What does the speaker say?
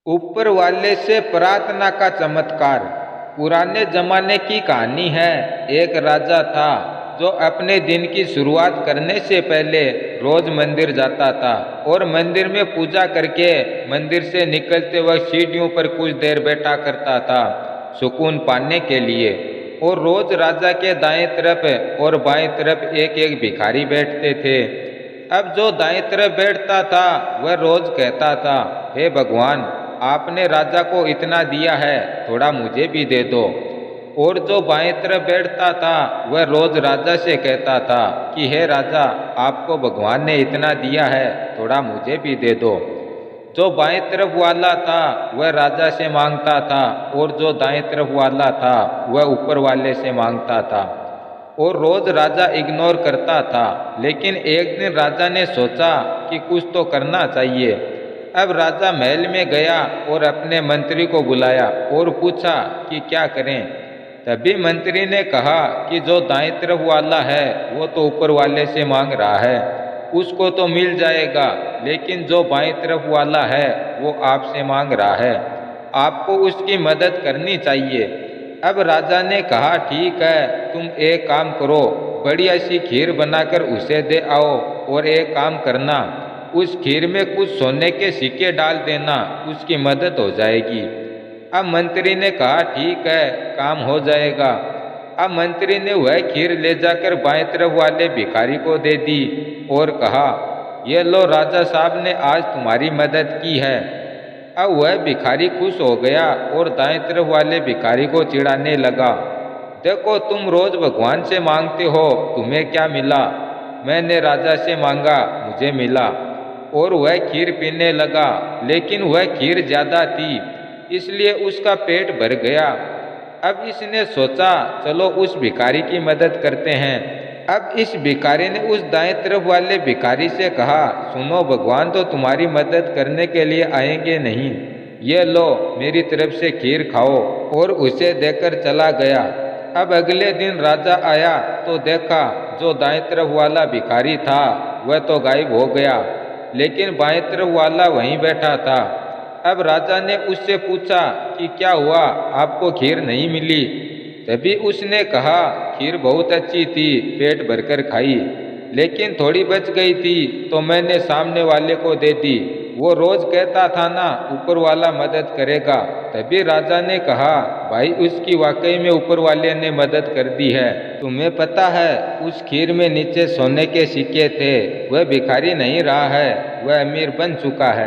ऊपर वाले से प्रार्थना का चमत्कार। पुराने जमाने की कहानी है। एक राजा था जो अपने दिन की शुरुआत करने से पहले रोज मंदिर जाता था और मंदिर में पूजा करके मंदिर से निकलते वक्त सीढ़ियों पर कुछ देर बैठा करता था सुकून पाने के लिए। और रोज राजा के दाएं तरफ और बाएं तरफ एक एक भिखारी बैठते थे। अब जो दाएं तरफ बैठता था वह रोज कहता था, हे भगवान, आपने राजा को इतना दिया है, थोड़ा मुझे भी दे दो। और जो बाएं तरफ बैठता था वह रोज राजा से कहता था कि हे राजा, आपको भगवान ने इतना दिया है, थोड़ा मुझे भी दे दो। जो बाएं तरफ वाला था वह राजा से मांगता था और जो दाएं तरफ वाला था वह ऊपर वाले से मांगता था। और रोज राजा इग्नोर करता था। लेकिन एक दिन राजा ने सोचा कि कुछ तो करना चाहिए। अब राजा महल में गया और अपने मंत्री को बुलाया और पूछा कि क्या करें। तभी मंत्री ने कहा कि जो दाएं तरफ वाला है वो तो ऊपर वाले से मांग रहा है, उसको तो मिल जाएगा, लेकिन जो बाएं तरफ वाला है वो आपसे मांग रहा है, आपको उसकी मदद करनी चाहिए। अब राजा ने कहा, ठीक है, तुम एक काम करो, बढ़िया सी खीर बनाकर उसे दे आओ और एक काम करना, उस खीर में कुछ सोने के सिक्के डाल देना, उसकी मदद हो जाएगी। अब मंत्री ने कहा, ठीक है, काम हो जाएगा। अब मंत्री ने वह खीर ले जाकर बाएं तरफ वाले भिखारी को दे दी और कहा, ये लो, राजा साहब ने आज तुम्हारी मदद की है। अब वह भिखारी खुश हो गया और दाएं तरफ वाले भिखारी को चिढ़ाने लगा, देखो, तुम रोज भगवान से मांगते हो, तुम्हें क्या मिला? मैंने राजा से मांगा, मुझे मिला। और वह खीर पीने लगा, लेकिन वह खीर ज्यादा थी, इसलिए उसका पेट भर गया। अब इसने सोचा, चलो उस भिखारी की मदद करते हैं। अब इस भिखारी ने उस दाएं तरफ वाले भिखारी से कहा, सुनो, भगवान तो तुम्हारी मदद करने के लिए आएंगे नहीं, ये लो, मेरी तरफ से खीर खाओ। और उसे देकर चला गया। अब अगले दिन राजा आया तो देखा जो दाएं तरफ वाला भिखारी था वह तो गायब हो गया, लेकिन बाएं तरफ वाला वहीं बैठा था। अब राजा ने उससे पूछा कि क्या हुआ, आपको खीर नहीं मिली? तभी उसने कहा, खीर बहुत अच्छी थी, पेट भरकर खाई, लेकिन थोड़ी बच गई थी तो मैंने सामने वाले को दे दी, वो रोज कहता था ना, ऊपर वाला मदद करेगा। तभी राजा ने कहा, भाई, उसकी वाकई में ऊपर वाले ने मदद कर दी है। तुम्हें पता है उस खीर में नीचे सोने के सिक्के थे, वह भिखारी नहीं रहा है, वह अमीर बन चुका है।